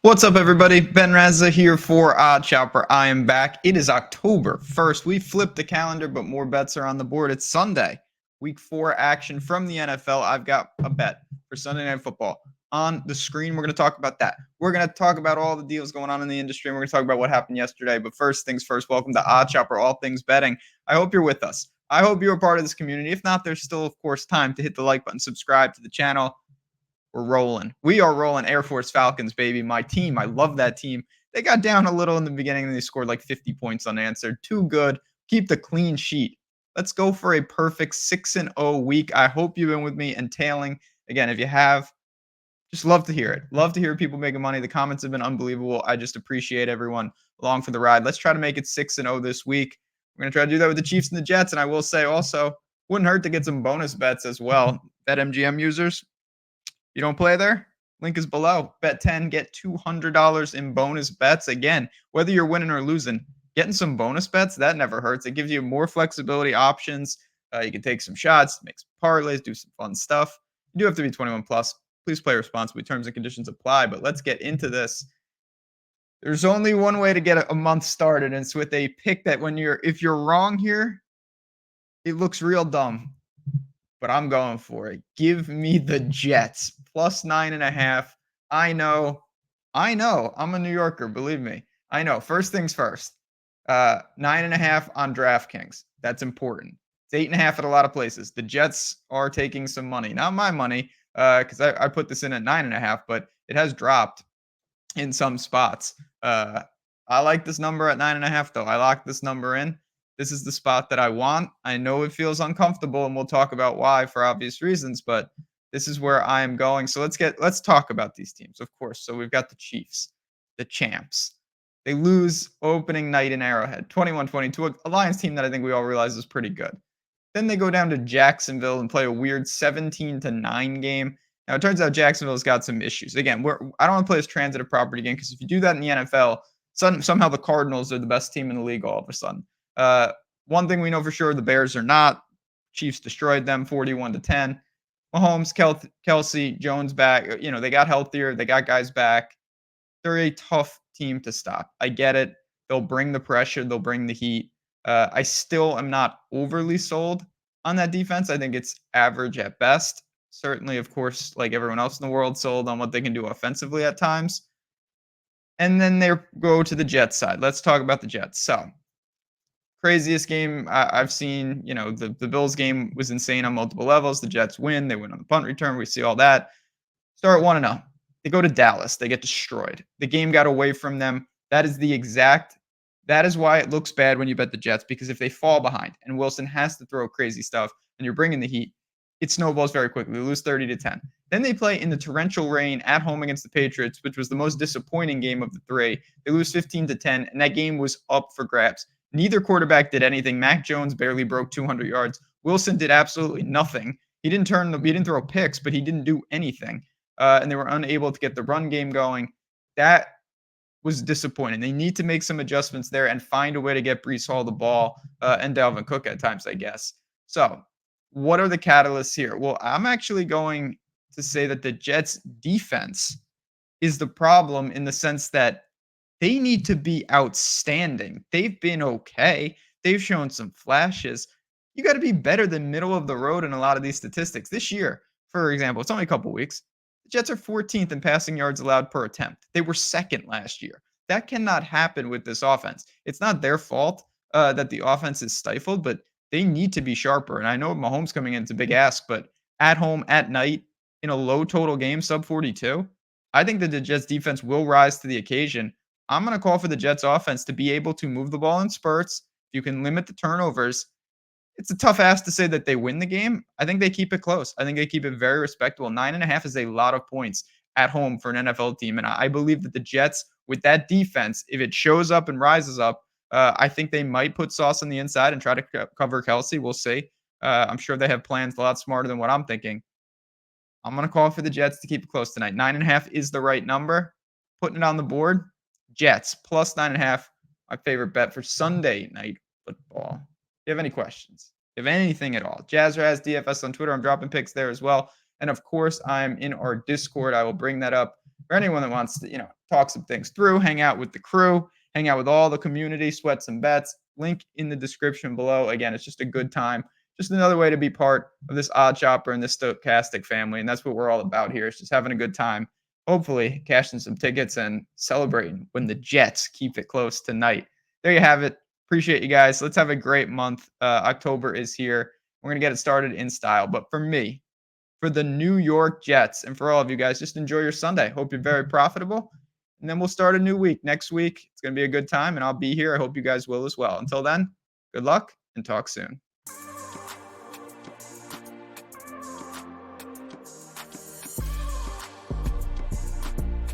What's up, everybody? Ben Razza here for Odd Chopper. I am back. It is October 1st. We flipped the calendar, but more bets are on the board. It's Sunday, week 4 action from the NFL. I've got a bet for Sunday Night Football on the screen. We're going to talk about that. We're going to talk about all the deals going on in the industry, and we're going to talk about what happened yesterday. But first things first, welcome to Odd Chopper, all things betting. I hope you're with us. I hope you're a part of this community. If not, there's still, of course, time to hit the like button, subscribe to the channel. We're rolling. We are rolling. Air Force Falcons, baby. My team. I love that team. They got down a little in the beginning and they scored like 50 points unanswered. Too good. Keep the clean sheet. Let's go for a perfect 6-0 week. I hope you've been with me and tailing. Again, if you have, just love to hear it. Love to hear people making money. The comments have been unbelievable. I just appreciate everyone along for the ride. Let's try to make it 6-0 this week. We're going to try to do that with the Chiefs and the Jets. And I will say also, wouldn't hurt to get some bonus bets as well. BetMGM users, you don't play there? Link is below. Bet 10, get $200 in bonus bets. Again, whether you're winning or losing, getting some bonus bets, that never hurts. It gives you more flexibility options. You can take some shots, make some parlays, do some fun stuff. You do have to be 21 plus. Please play responsibly. Terms and conditions apply. But let's get into this. There's only one way to get a month started, and it's with a pick that if you're wrong here, it looks real dumb. But I'm going for it. Give me the Jets plus 9.5. I know. I'm a New Yorker. Believe me. I know. First things first. 9.5 on DraftKings. That's important. It's 8.5 at a lot of places. The Jets are taking some money. Not my money, because I put this in at 9.5, but it has dropped in some spots. I like this number at 9.5, though. I locked this number in. This is the spot that I want. I know it feels uncomfortable, and we'll talk about why for obvious reasons, but this is where I am going. So let's talk about these teams, of course. So we've got the Chiefs, the champs. They lose opening night in Arrowhead, 21-22, a Lions team that I think we all realize is pretty good. Then they go down to Jacksonville and play a weird 17-9 game. Now, it turns out Jacksonville's got some issues. Again, I don't want to play this transitive property game because if you do that in the NFL, somehow the Cardinals are the best team in the league all of a sudden. One thing we know for sure, the Bears are not. Chiefs destroyed them 41-10. Mahomes, Kelsey, Jones back. They got healthier. They got guys back. They're a tough team to stop. I get it. They'll bring the pressure. They'll bring the heat. I still am not overly sold on that defense. I think it's average at best. Certainly, of course, like everyone else in the world, sold on what they can do offensively at times. And then they go to the Jets side. Let's talk about the Jets. So, craziest game I've seen. The Bills game was insane on multiple levels. The Jets win. They win on the punt return. We see all that. Start 1-0. They go to Dallas. They get destroyed. The game got away from them. That is why it looks bad when you bet the Jets, because if they fall behind and Wilson has to throw crazy stuff and you're bringing the heat, it snowballs very quickly. They lose 30-10. Then they play in the torrential rain at home against the Patriots, which was the most disappointing game of the three. They lose 15-10, and that game was up for grabs. Neither quarterback did anything. Mac Jones barely broke 200 yards. Wilson did absolutely nothing. He didn't throw picks, but he didn't do anything. And they were unable to get the run game going. That was disappointing. They need to make some adjustments there and find a way to get Breece Hall the ball and Dalvin Cook at times, I guess. So what are the catalysts here? Well, I'm actually going to say that the Jets defense is the problem in the sense that they need to be outstanding. They've been okay. They've shown some flashes. You got to be better than middle of the road in a lot of these statistics. This year, for example, it's only a couple weeks. The Jets are 14th in passing yards allowed per attempt. They were second last year. That cannot happen with this offense. It's not their fault that the offense is stifled, but they need to be sharper. And I know Mahomes coming in, it's a big ask, but at home, at night, in a low total game, sub 42, I think that the Jets defense will rise to the occasion. I'm going to call for the Jets offense to be able to move the ball in spurts. If you can limit the turnovers, it's a tough ask to say that they win the game. I think they keep it close. I think they keep it very respectable. 9.5 is a lot of points at home for an NFL team. And I believe that the Jets, with that defense, if it shows up and rises up, I think they might put Sauce on the inside and try to cover Kelsey. We'll see. I'm sure they have plans a lot smarter than what I'm thinking. I'm going to call for the Jets to keep it close tonight. 9.5 is the right number. Putting it on the board. Jets plus 9.5. My favorite bet for Sunday night football. Do you have any questions? If anything at all, JazzRaz DFS on Twitter. I'm dropping picks there as well. And of course, I'm in our Discord. I will bring that up for anyone that wants to, talk some things through, hang out with the crew, hang out with all the community, sweat some bets. Link in the description below. Again, it's just a good time. Just another way to be part of this odd chopper and this stochastic family. And that's what we're all about here. Is just having a good time. Hopefully, cashing some tickets and celebrating when the Jets keep it close tonight. There you have it. Appreciate you guys. Let's have a great month. October is here. We're going to get it started in style. But for me, for the New York Jets, and for all of you guys, just enjoy your Sunday. Hope you're very profitable. And then we'll start a new week next week. It's going to be a good time, and I'll be here. I hope you guys will as well. Until then, good luck and talk soon.